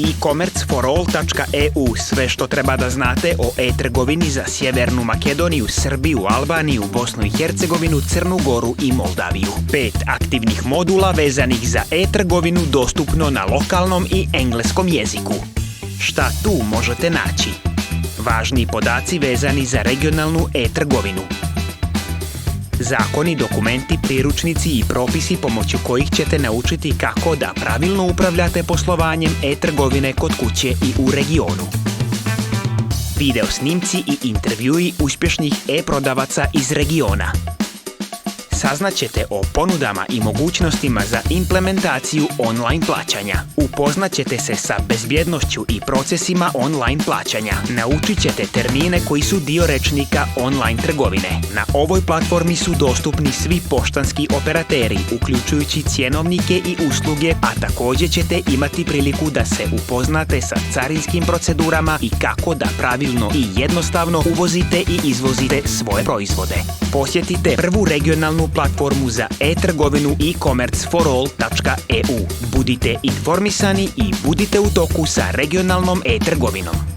e-commerceforall.eu sve što treba da znate o e-trgovini za Sjevernu Makedoniju, Srbiju, Albaniju, Bosnu i Hercegovinu, Crnu Goru i Moldaviju. 5 aktivnih modula vezanih za e-trgovinu dostupno na lokalnom i engleskom jeziku. Šta tu možete naći? Važni podaci vezani za regionalnu e-trgovinu. Zakoni, dokumenti, priručnici i propisi pomoću kojih ćete naučiti kako da pravilno upravljate poslovanjem e-trgovine kod kuće i u regionu. Video snimci i intervjui uspješnih e-prodavaca iz regiona. Saznaćete o ponudama i mogućnostima za implementaciju online plaćanja. Upoznaćete se sa bezbjednošću i procesima online plaćanja. Naučit ćete termine koji su dio rečnika online trgovine. Na ovoj platformi su dostupni svi poštanski operateri, uključujući cjenovnike i usluge, a također ćete imati priliku da se upoznate sa carinskim procedurama i kako da pravilno i jednostavno uvozite i izvozite svoje proizvode. Posjetite prvu regionalnu platformu za e-trgovinu e-commerceforall.eu. Budite informisani i budite u toku sa regionalnom e-trgovinom.